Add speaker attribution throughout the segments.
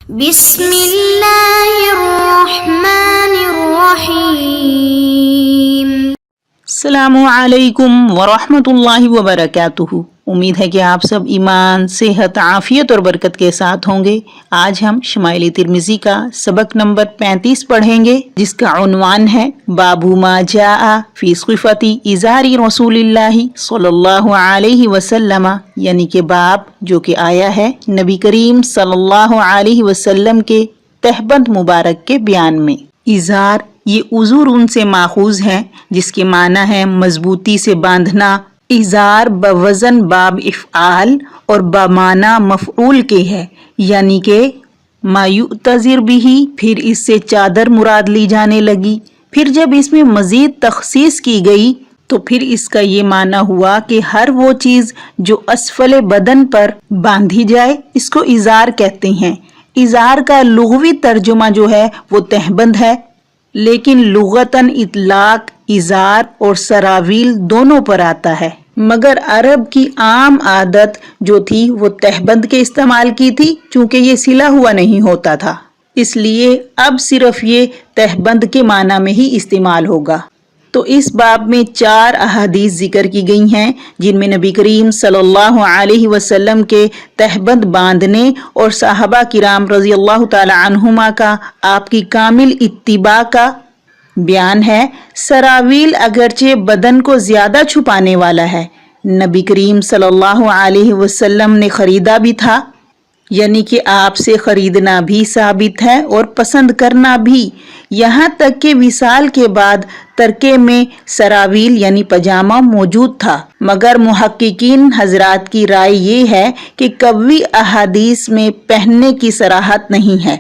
Speaker 1: بسم اللہ الرحمن الرحیم۔
Speaker 2: السلام علیکم ورحمۃ اللہ وبرکاتہ۔ امید ہے کہ آپ سب ایمان، صحت، عافیت اور برکت کے ساتھ ہوں گے۔ آج ہم شمائل ترمذی کا سبق نمبر 35 پڑھیں گے، جس کا عنوان ہے باب ما جاء فی صفت ازار رسول اللہ صلی اللہ علیہ وسلم، یعنی کہ باب جو کہ آیا ہے نبی کریم صلی اللہ علیہ وسلم کے تہبند مبارک کے بیان میں۔ ازار یہ عذور ان سے ماخوذ ہے جس کے معنی ہے مضبوطی سے باندھنا۔ ازار بوزن باب افعال اور بمعنی مفعول کے ہے، یعنی کہ ما یؤتذر بھی، پھر اس سے چادر مراد لی جانے لگی۔ پھر جب اس میں مزید تخصیص کی گئی تو پھر اس کا یہ معنی ہوا کہ ہر وہ چیز جو اسفل بدن پر باندھی جائے اس کو ازار کہتے ہیں۔ ازار کا لغوی ترجمہ جو ہے وہ تہبند ہے، لیکن لغتاً اطلاق ازار اور سراویل دونوں پر آتا ہے، مگر عرب کی عام عادت جو تھی وہ تہبند کے استعمال کی تھی، چونکہ یہ سلا ہوا نہیں ہوتا تھا، اس لیے اب صرف یہ تہبند کے معنی میں ہی استعمال ہوگا۔ تو اس باب میں 4 احادیث ذکر کی گئی ہیں جن میں نبی کریم صلی اللہ علیہ وسلم کے تہبند باندھنے اور صحابہ کرام رضی اللہ تعالی عنہما کا آپ کی کامل اتباع کا بیان ہے۔ سراویل اگرچہ بدن کو زیادہ چھپانے والا ہے، نبی کریم صلی اللہ علیہ وسلم نے خریدا بھی تھا، یعنی کہ آپ سے خریدنا بھی ثابت ہے اور پسند کرنا بھی، یہاں تک کہ وصال کے بعد ترکے میں سراویل یعنی پجامہ موجود تھا، مگر محققین حضرات کی رائے یہ ہے کہ قوی احادیث میں پہننے کی صراحت نہیں ہے۔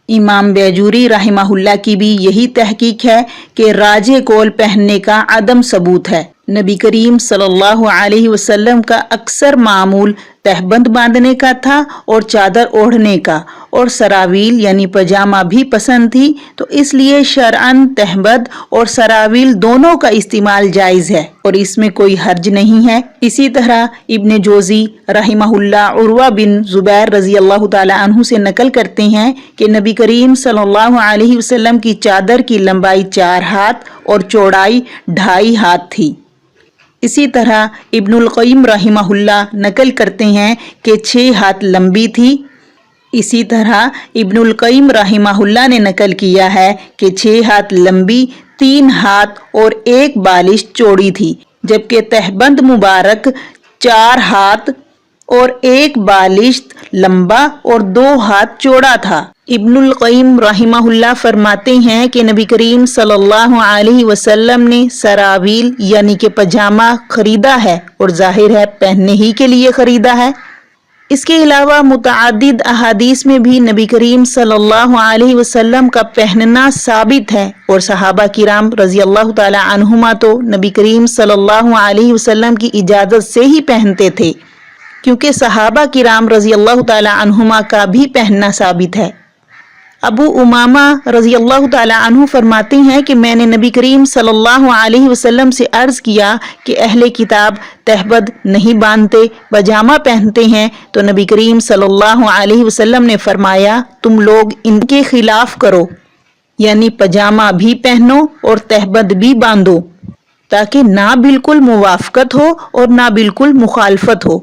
Speaker 2: امام بیجوری رحمہ اللہ کی بھی یہی تحقیق ہے کہ راجح قول پہننے کا عدم ثبوت ہے۔ نبی کریم صلی اللہ علیہ وسلم کا اکثر معمول تہبند باندھنے کا تھا اور چادر اوڑھنے کا، اور سراویل یعنی پجامہ بھی پسند تھی، تو اس لیے شرعاً تہبند اور سراویل دونوں کا استعمال جائز ہے اور اس میں کوئی حرج نہیں ہے۔ اسی طرح ابن جوزی رحمہ اللہ عروہ بن زبیر رضی اللہ تعالی عنہ سے نقل کرتے ہیں کہ نبی کریم صلی اللہ علیہ وسلم کی چادر کی لمبائی 4 ہاتھ اور چوڑائی 2.5 ہاتھ تھی۔ اسی طرح ابن القیم رحمہ اللہ نقل کرتے ہیں کہ 6 ہاتھ لمبی تھی۔ اسی طرح ابن القیم رحمہ اللہ نے نقل کیا ہے کہ 6 ہاتھ لمبی، 3 ہاتھ اور 1 بالش چوڑی تھی، جبکہ تہبند مبارک 4 ہاتھ اور 1 بالش لمبا اور 2 ہاتھ چوڑا تھا۔ ابن القیم رحمہ اللہ فرماتے ہیں کہ نبی کریم صلی اللہ علیہ وسلم نے سراویل یعنی کہ پجامہ خریدا ہے، اور ظاہر ہے پہننے ہی کے لیے خریدا ہے۔ اس کے علاوہ متعدد احادیث میں بھی نبی کریم صلی اللہ علیہ وسلم کا پہننا ثابت ہے، اور صحابہ کرام رضی اللہ تعالی عنہما تو نبی کریم صلی اللہ علیہ وسلم کی اجازت سے ہی پہنتے تھے، کیونکہ صحابہ کرام رضی اللہ تعالی عنہما کا بھی پہننا ثابت ہے۔ ابو امامہ رضی اللہ تعالی عنہ فرماتے ہیں کہ میں نے نبی کریم صلی اللہ علیہ وسلم سے عرض کیا کہ اہل کتاب تہبند نہیں باندھتے، پجامہ پہنتے ہیں، تو نبی کریم صلی اللہ علیہ وسلم نے فرمایا تم لوگ ان کے خلاف کرو، یعنی پجامہ بھی پہنو اور تہبند بھی باندھو، تاکہ نہ بالکل موافقت ہو اور نہ بالکل مخالفت ہو۔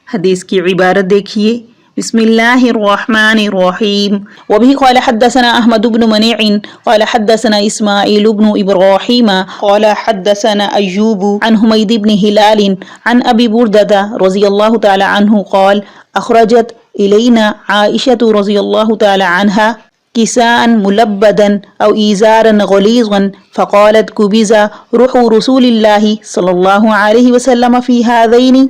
Speaker 2: حدیث کی عبارت دیکھیے۔ بسم اللہ الرحمن الرحیم۔ وبه قال حدثنا احمد بن منیع قال حدثنا اسماعیل بن ابراہیم قال حدثنا ایوب عن حمید بن ہلال عن ابی بردہ رضی اللہ تعالی عنہ قال اخرجت الینا عائشة رضی اللہ تعالی عنہا کساء ملبدا او ایزارا غلیظا فقالت کبز روح رسول اللہ صلی اللہ علیہ وسلم فی هذین۔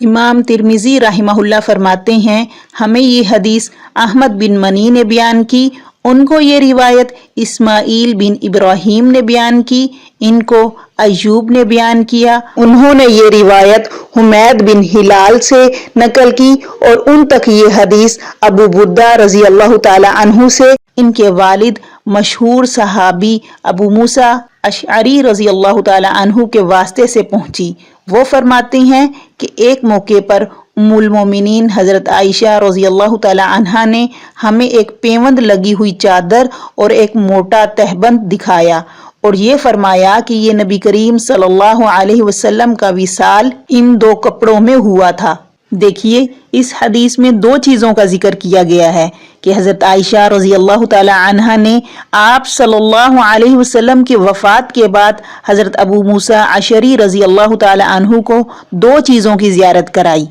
Speaker 2: امام ترمذی رحمہ اللہ فرماتے ہیں ہمیں یہ حدیث احمد بن منی نے بیان کی، ان کو یہ روایت اسماعیل بن ابراہیم نے بیان کی، ان کو ایوب نے بیان کیا، انہوں نے یہ روایت حمید بن ہلال سے نقل کی، اور ان تک یہ حدیث ابو بردہ رضی اللہ تعالی عنہ سے ان کے والد مشہور صحابی ابو موسیٰ اشعری رضی اللہ تعالی عنہ کے واسطے سے پہنچی۔ وہ فرماتے ہیں کہ ایک موقع پر ام المومنین حضرت عائشہ رضی اللہ تعالی عنہا نے ہمیں ایک پیوند لگی ہوئی چادر اور ایک موٹا تہبند دکھایا اور یہ فرمایا کہ یہ نبی کریم صلی اللہ علیہ وسلم کا وصال ان دو کپڑوں میں ہوا تھا۔ دیکھیے اس حدیث میں دو چیزوں کا ذکر کیا گیا ہے کہ حضرت عائشہ رضی اللہ تعالی عنہا نے آپ صلی اللہ علیہ وسلم کی وفات کے بعد حضرت ابو موسیٰ اشعری رضی اللہ تعالی عنہ کو دو چیزوں کی زیارت کرائی،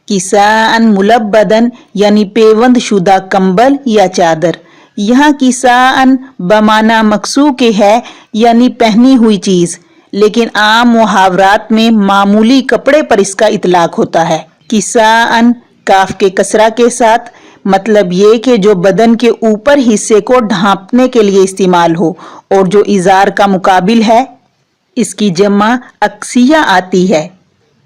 Speaker 2: کساءً ملبدن یعنی پیوند شدہ کمبل یا چادر۔ یہاں کساءً بمعنی مکسو کے ہے یعنی پہنی ہوئی چیز، لیکن عام محاورات میں معمولی کپڑے پر اس کا اطلاق ہوتا ہے۔ کساءً کاف کے کسرہ کے ساتھ، مطلب یہ کہ جو بدن کے اوپر حصے کو ڈھانپنے کے لیے استعمال ہو، اور جو ازار کا مقابل ہے اس کی جمع اکسیہ آتی ہے۔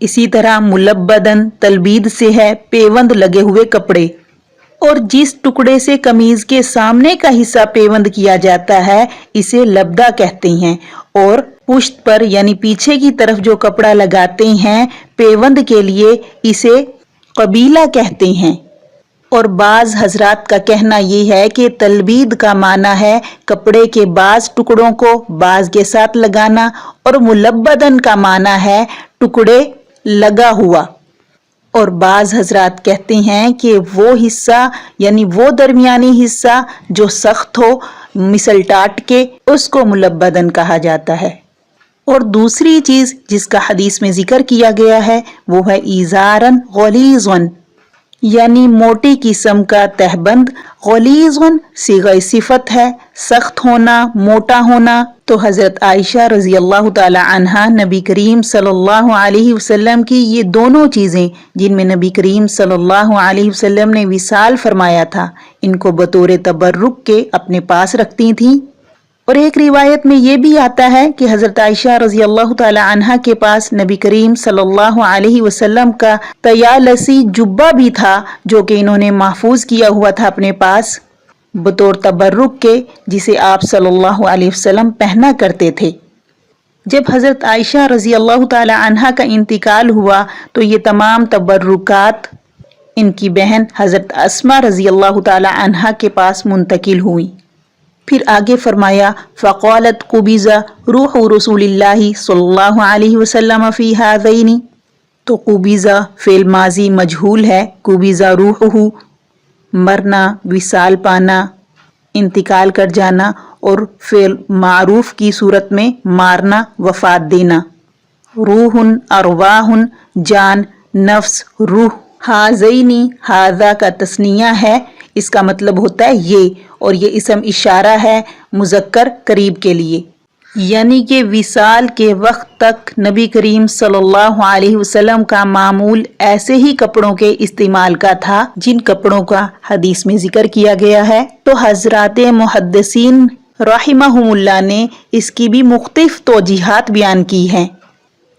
Speaker 2: اسی طرح ملبدن تلبید سے ہے پیوند لگے ہوئے کپڑے، اور جس ٹکڑے سے قمیض کے سامنے کا حصہ پیوند کیا جاتا ہے اسے لبدہ کہتے ہیں، اور پشت پر یعنی پیچھے کی طرف جو کپڑا لگاتے ہیں پیوند کے لیے اسے قبیلہ کہتے ہیں۔ اور بعض حضرات کا کہنا یہ ہے کہ تلبید کا معنی ہے کپڑے کے بعض ٹکڑوں کو بعض کے ساتھ لگانا، اور ملبدن کا معنی ہے ٹکڑے لگا ہوا۔ اور بعض حضرات کہتے ہیں کہ وہ حصہ یعنی وہ درمیانی حصہ جو سخت ہو مثل ٹاٹ کے، اس کو ملبدن کہا جاتا ہے۔ اور دوسری چیز جس کا حدیث میں ذکر کیا گیا ہے وہ ہے ایزارن غلیظن، یعنی موٹی قسم کا تہبند۔ غلیظن صیغہ صفت ہے، سخت ہونا، موٹا ہونا۔ تو حضرت عائشہ رضی اللہ تعالی عنہا نبی کریم صلی اللہ علیہ وسلم کی یہ دونوں چیزیں جن میں نبی کریم صلی اللہ علیہ وسلم نے وصال فرمایا تھا، ان کو بطور تبرک کے اپنے پاس رکھتی تھیں۔ اور ایک روایت میں یہ بھی آتا ہے کہ حضرت عائشہ رضی اللہ تعالی عنہا کے پاس نبی کریم صلی اللہ علیہ وسلم کا طیالسی جبہ بھی تھا جو کہ انہوں نے محفوظ کیا ہوا تھا اپنے پاس بطور تبرک کے، جسے آپ صلی اللہ علیہ وسلم پہنا کرتے تھے۔ جب حضرت عائشہ رضی اللہ تعالی عنہا کا انتقال ہوا تو یہ تمام تبرکات ان کی بہن حضرت اسماء رضی اللہ تعالی عنہا کے پاس منتقل ہوئی۔ پھر آگے فرمایا فقالت قبض روح رسول اللہ صلی اللہ علیہ وسلم فی ہذین، تو قبض فعل ماضی مجہول ہے، قبض روحہ مرنا، وصال پانا، انتقال کر جانا، اور فعل معروف کی صورت میں مارنا، وفات دینا۔ روح ارواح جان، نفس، روح۔ ہذینی ہذا کا تثنیہ ہے، اس کا مطلب ہوتا ہے یہ، اور یہ اسم اشارہ ہے مذکر قریب کے لیے، یعنی کہ وصال کے وقت تک نبی کریم صلی اللہ علیہ وسلم کا معمول ایسے ہی کپڑوں کے استعمال کا تھا جن کپڑوں کا حدیث میں ذکر کیا گیا ہے۔ تو حضرات محدثین رحمہم اللہ نے اس کی بھی مختلف توجیحات بیان کی ہیں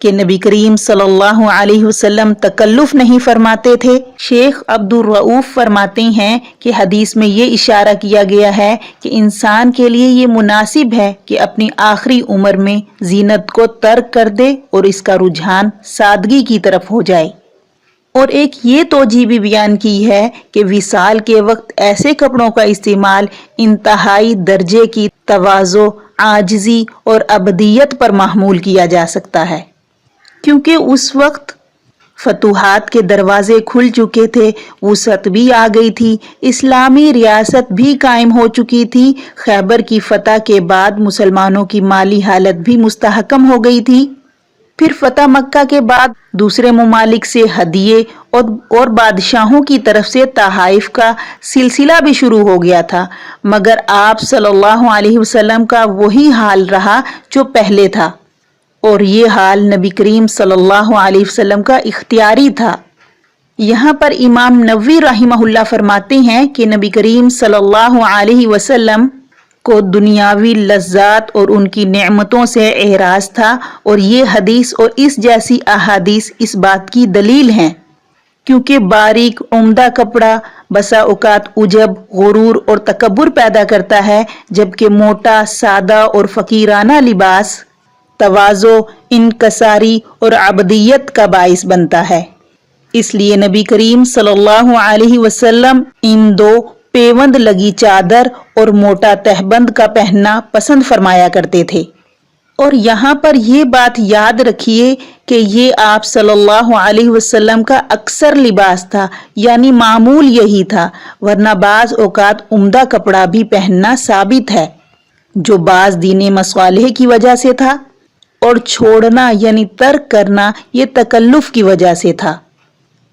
Speaker 2: کہ نبی کریم صلی اللہ علیہ وسلم تکلف نہیں فرماتے تھے۔ شیخ عبد الرؤف فرماتے ہیں کہ حدیث میں یہ اشارہ کیا گیا ہے کہ انسان کے لیے یہ مناسب ہے کہ اپنی آخری عمر میں زینت کو ترک کر دے اور اس کا رجحان سادگی کی طرف ہو جائے۔ اور ایک یہ توجیہ بھی بیان کی ہے کہ وصال کے وقت ایسے کپڑوں کا استعمال انتہائی درجے کی تواضع، عاجزی اور عبدیت پر محمول کیا جا سکتا ہے، کیونکہ اس وقت فتوحات کے دروازے کھل چکے تھے، وسعت بھی آ گئی تھی، اسلامی ریاست بھی قائم ہو چکی تھی، خیبر کی فتح کے بعد مسلمانوں کی مالی حالت بھی مستحکم ہو گئی تھی، پھر فتح مکہ کے بعد دوسرے ممالک سے ہدیے اور بادشاہوں کی طرف سے تحائف کا سلسلہ بھی شروع ہو گیا تھا، مگر آپ صلی اللہ علیہ وسلم کا وہی حال رہا جو پہلے تھا، اور یہ حال نبی کریم صلی اللہ علیہ وسلم کا اختیاری تھا۔ یہاں پر امام نووی رحمہ اللہ فرماتے ہیں کہ نبی کریم صلی اللہ علیہ وسلم کو دنیاوی لذات اور ان کی نعمتوں سے اعراض تھا، اور یہ حدیث اور اس جیسی احادیث اس بات کی دلیل ہیں، کیونکہ باریک عمدہ کپڑا بسا اوقات عجب، غرور اور تکبر پیدا کرتا ہے، جبکہ موٹا، سادہ اور فقیرانہ لباس تواضع، انکساری اور عبدیت کا باعث بنتا ہے۔ اس لیے نبی کریم صلی اللہ علیہ وسلم ان دو پیوند لگی چادر اور موٹا تہبند کا پہننا پسند فرمایا کرتے تھے۔ اور یہاں پر یہ بات یاد رکھیے کہ یہ آپ صلی اللہ علیہ وسلم کا اکثر لباس تھا، یعنی معمول یہی تھا، ورنہ بعض اوقات عمدہ کپڑا بھی پہننا ثابت ہے جو بعض دینی مصالح کی وجہ سے تھا، اور چھوڑنا یعنی ترک کرنا یہ تکلف کی وجہ سے تھا۔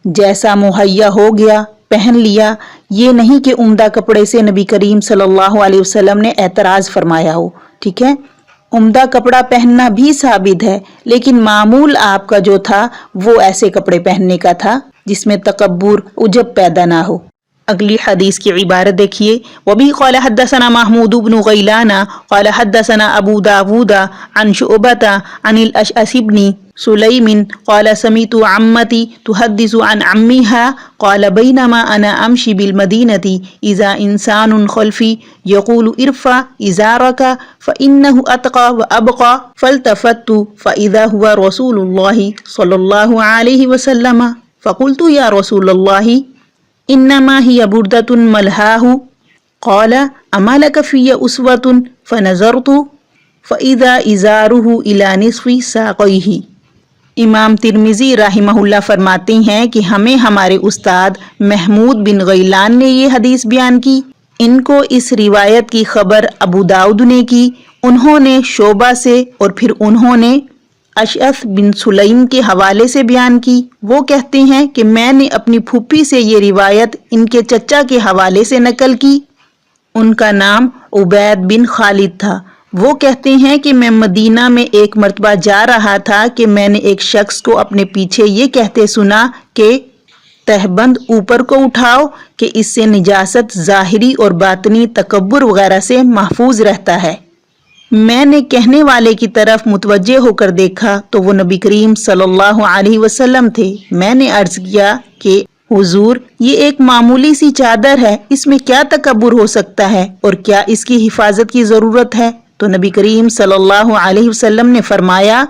Speaker 2: جیسا مہیا ہو گیا پہن لیا، یہ نہیں کہ عمدہ کپڑے سے نبی کریم صلی اللہ علیہ وسلم نے اعتراض فرمایا ہو، ٹھیک ہے؟ عمدہ کپڑا پہننا بھی ثابت ہے، لیکن معمول آپ کا جو تھا وہ ایسے کپڑے پہننے کا تھا جس میں تکبر، عجب پیدا نہ ہو۔ اگلی حدیث کی عبارت دیکھیے، وَبِهِ قَالَ حَدَّثَنَا مَحْمُودُ بْنُ غَيْلَانَ قَالَ حَدَّثَنَا أَبُو دَاوُودَ عَنْ شُعْبَةَ عَنِ الْأَشْعَثِ بْنِ سُلَيْمٍ قَالَ سَمِعْتُ عَمَّتِي تُحَدِّثُ عَنْ عَمِّهَا قَالَ بَيْنَمَا أَنَا أَمْشِي بِالْمَدِينَةِ إِذَا إِنسَانٌ خَلْفِي يَقُولُ ارْفَعْ إِزَارَكَ فَإِنَّهُ أَتْقَى وَأَبْقَى فَالْتَفَتْتُ فَإِذَا هُوَ رَسُولُ اللَّهِ صَلَّى اللَّهُ عَلَيْهِ وَسَلَّمَ فَقُلْتُ يَا رَسُولَ اللَّهِ انما هي بردة ملهاه قال اما لك في اسوة فنظرت فاذا ازاره الى نصف ساقيه۔ امام ترمذی رحمہ اللہ فرماتے ہیں کہ ہمیں ہمارے استاد محمود بن غیلان نے یہ حدیث بیان کی، ان کو اس روایت کی خبر ابو داؤد نے کی، انہوں نے شعبہ سے، اور پھر انہوں نے اشعث بن سلیم کے حوالے سے بیان کی۔ وہ کہتے ہیں کہ میں نے اپنی پھوپھی سے یہ روایت ان کے چچا کے حوالے سے نقل کی، ان کا نام عبید بن خالد تھا۔ وہ کہتے ہیں کہ میں مدینہ میں ایک مرتبہ جا رہا تھا کہ میں نے ایک شخص کو اپنے پیچھے یہ کہتے سنا کہ تہبند اوپر کو اٹھاؤ کہ اس سے نجاست ظاہری اور باطنی تکبر وغیرہ سے محفوظ رہتا ہے۔ میں نے کہنے والے کی طرف متوجہ ہو کر دیکھا تو وہ نبی کریم صلی اللہ علیہ وسلم تھے۔ میں نے عرض کیا کہ حضور یہ ایک معمولی سی چادر ہے، اس میں کیا تکبر ہو سکتا ہے اور کیا اس کی حفاظت کی ضرورت ہے؟ تو نبی کریم صلی اللہ علیہ وسلم نے فرمایا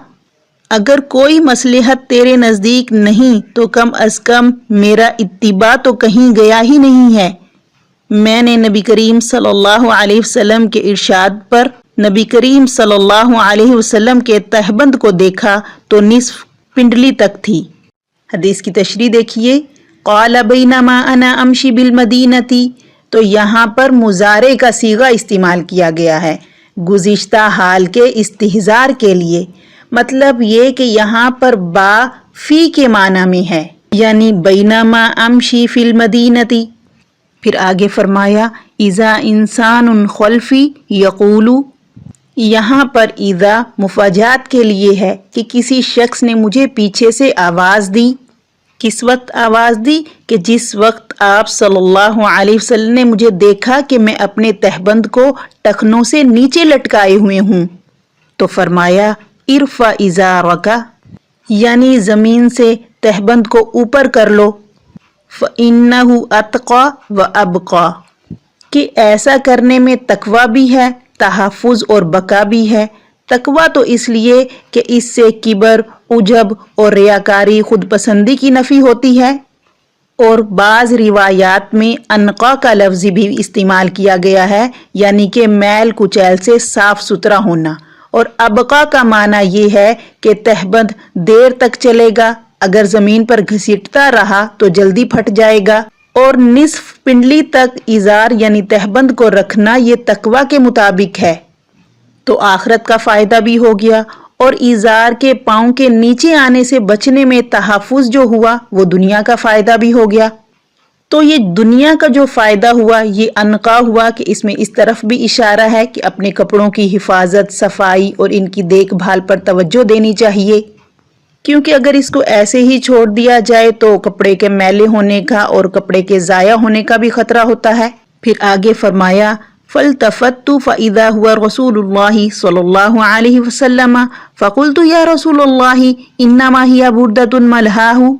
Speaker 2: اگر کوئی مصلحت تیرے نزدیک نہیں تو کم از کم میرا اتباع تو کہیں گیا ہی نہیں ہے۔ میں نے نبی کریم صلی اللہ علیہ وسلم کے ارشاد پر نبی کریم صلی اللہ علیہ وسلم کے تہبند کو دیکھا تو نصف پنڈلی تک تھی۔ حدیث کی تشریح دیکھیے، قال بینما انا امشی بالمدینتی، تو یہاں پر مضارع کا صیغہ استعمال کیا گیا ہے گزشتہ حال کے استحضار کے لیے، مطلب یہ کہ یہاں پر با فی کے معنی میں ہے، یعنی بینما امشی فی المدینتی۔ پھر آگے فرمایا اذا انسان خلفی یقول، یہاں پر اذا مفاجات کے لیے ہے کہ کسی شخص نے مجھے پیچھے سے آواز دی۔ کس وقت آواز دی؟ کہ جس وقت آپ صلی اللہ علیہ وسلم نے مجھے دیکھا کہ میں اپنے تہبند کو ٹخنوں سے نیچے لٹکائے ہوئے ہوں، تو فرمایا ارفع ازارک، یعنی زمین سے تہبند کو اوپر کر لو، فإنہ اتقی وابقی، کہ ایسا کرنے میں تقوی بھی ہے، تحفظ اور بقا بھی ہے۔ تقوی تو اس لیے کہ اس سے کبر، عجب اور ریاکاری، خود پسندی کی نفی ہوتی ہے، اور بعض روایات میں انقا کا لفظ بھی استعمال کیا گیا ہے، یعنی کہ میل کچیل سے صاف ستھرا ہونا، اور ابقا کا معنی یہ ہے کہ تہبند دیر تک چلے گا، اگر زمین پر گھسیٹتا رہا تو جلدی پھٹ جائے گا، اور نصف پنڈلی تک ازار یعنی تہبند کو رکھنا یہ تقوی کے مطابق ہے، تو آخرت کا فائدہ بھی ہو گیا، اور ازار کے پاؤں کے نیچے آنے سے بچنے میں تحفظ جو ہوا وہ دنیا کا فائدہ بھی ہو گیا۔ تو یہ دنیا کا جو فائدہ ہوا یہ انقا ہوا کہ اس میں اس طرف بھی اشارہ ہے کہ اپنے کپڑوں کی حفاظت، صفائی اور ان کی دیکھ بھال پر توجہ دینی چاہیے، کیونکہ اگر اس کو ایسے ہی چھوڑ دیا جائے تو کپڑے کے میلے ہونے کا اور کپڑے کے ضائع ہونے کا بھی خطرہ ہوتا ہے۔ پھر آگے فرمایا فَالْتَفَتُّ فَإِذَا هُوَ رَسُولُ اللَّهِ صلی اللہ علیہ وسلم فَقُلْتُ يَا رَسُولَ اللَّهِ إِنَّمَا هِيَ بُرْدَةٌ مَلْهَاهُ،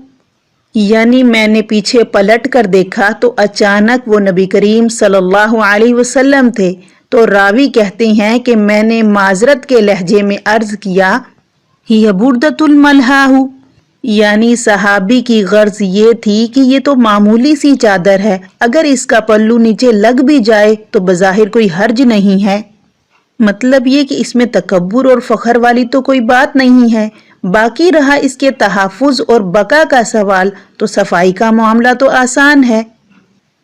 Speaker 2: یعنی میں نے پیچھے پلٹ کر دیکھا تو اچانک وہ نبی کریم صلی اللہ علیہ وسلم تھے، تو راوی کہتے ہیں کہ میں نے معذرت کے لہجے میں عرض کیا ہِیَ بُرْدَةٌ مَلْهَاهُ، یعنی صحابی کی غرض یہ تھی کہ یہ تو معمولی سی چادر ہے، اگر اس کا پلو نیچے لگ بھی جائے تو بظاہر کوئی حرج نہیں ہے۔ مطلب یہ کہ اس میں تکبر اور فخر والی تو کوئی بات نہیں ہے۔ باقی رہا اس کے تحفظ اور بقا کا سوال، تو صفائی کا معاملہ تو آسان ہے۔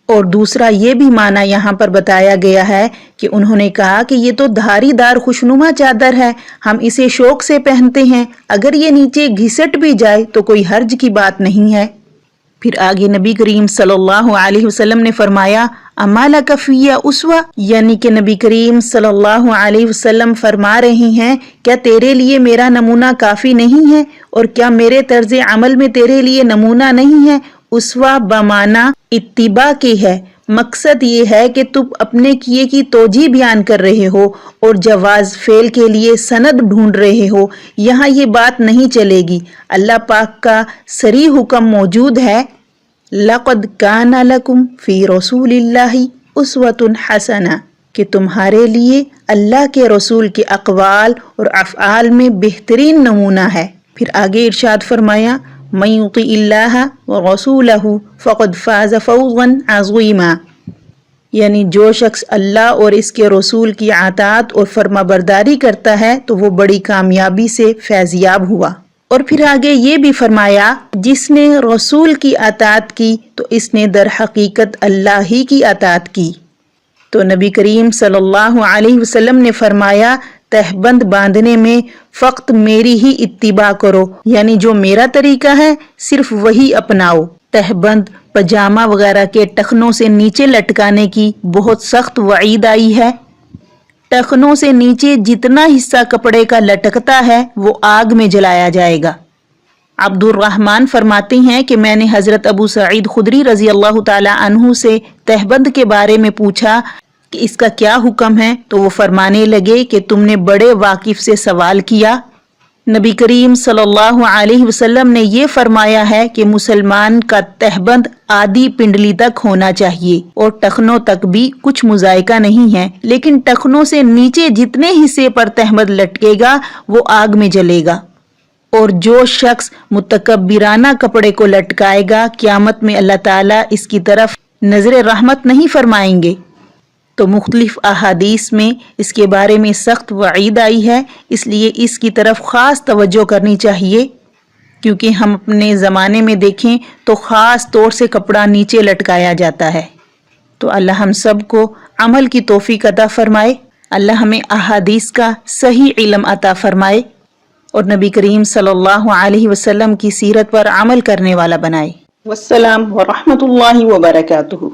Speaker 2: اور دوسرا یہ بھی معنی یہاں پر بتایا گیا ہے کہ انہوں نے کہا کہ یہ تو دھاری دار خوشنما چادر ہے، ہم اسے شوق سے پہنتے ہیں، اگر یہ نیچے گھسٹ بھی جائے تو کوئی حرج کی بات نہیں ہے۔ پھر آگے نبی کریم صلی اللہ علیہ وسلم نے فرمایا اما لک فی اسوہ، یعنی کہ نبی کریم صلی اللہ علیہ وسلم فرما رہے ہیں کیا تیرے لیے میرا نمونہ کافی نہیں ہے، اور کیا میرے طرز عمل میں تیرے لیے نمونہ نہیں ہے۔ اسوہ بمعنی اتباع کی ہے، مقصد یہ ہے کہ تم اپنے کیے کی توجیہ بیان کر رہے ہو اور جواز فعل کے لیے سند ڈھونڈ رہے ہو، یہاں یہ بات نہیں چلے گی۔ اللہ پاک کا صریح حکم موجود ہے، لَقَدْ كَانَ لَكُمْ فِي رَسُولِ اللَّهِ أُسْوَةٌ حَسَنَةٌ، کہ تمہارے لیے اللہ کے رسول کے اقوال اور افعال میں بہترین نمونہ ہے۔ پھر آگے ارشاد فرمایا مَن يُطِعِ اللَّهَ وَرَسُولَهُ فَقَدْ فَازَ فَوْزًا عَظِيمًا، یعنی جو شخص اللہ اور اس کے رسول کی اطاعت اور فرما برداری کرتا ہے تو وہ بڑی کامیابی سے فیضیاب ہوا۔ اور پھر آگے یہ بھی فرمایا جس نے رسول کی اطاعت کی تو اس نے در حقیقت اللہ ہی کی اطاعت کی۔ تو نبی کریم صلی اللہ علیہ وسلم نے فرمایا تہبند باندھنے میں فقط میری ہی اتباع کرو، یعنی جو میرا طریقہ ہے صرف وہی اپناؤ۔ تہبند پجامہ وغیرہ کے ٹخنوں سے نیچے لٹکانے کی بہت سخت وعید آئی ہے۔ ٹخنوں سے نیچے جتنا حصہ کپڑے کا لٹکتا ہے وہ آگ میں جلایا جائے گا۔ عبد الرحمن فرماتے ہیں کہ میں نے حضرت ابو سعید خدری رضی اللہ تعالی عنہ سے تہبند کے بارے میں پوچھا کہ اس کا کیا حکم ہے، تو وہ فرمانے لگے کہ تم نے بڑے واقف سے سوال کیا۔ نبی کریم صلی اللہ علیہ وسلم نے یہ فرمایا ہے کہ مسلمان کا تہبند آدھی پنڈلی تک ہونا چاہیے اور ٹخنوں تک بھی کچھ مذائقہ نہیں ہے، لیکن ٹخنوں سے نیچے جتنے حصے پر تہبند لٹکے گا وہ آگ میں جلے گا۔ اور جو شخص متکبرانہ کپڑے کو لٹکائے گا قیامت میں اللہ تعالیٰ اس کی طرف نظر رحمت نہیں فرمائیں گے۔ تو مختلف احادیث میں اس کے بارے میں سخت وعید آئی ہے، اس لیے اس کی طرف خاص توجہ کرنی چاہیے، کیونکہ ہم اپنے زمانے میں دیکھیں تو خاص طور سے کپڑا نیچے لٹکایا جاتا ہے۔ تو اللہ ہم سب کو عمل کی توفیق عطا فرمائے، اللہ ہمیں احادیث کا صحیح علم عطا فرمائے اور نبی کریم صلی اللہ علیہ وسلم کی سیرت پر عمل کرنے والا بنائے۔ والسلام ورحمۃ اللہ وبرکاتہ۔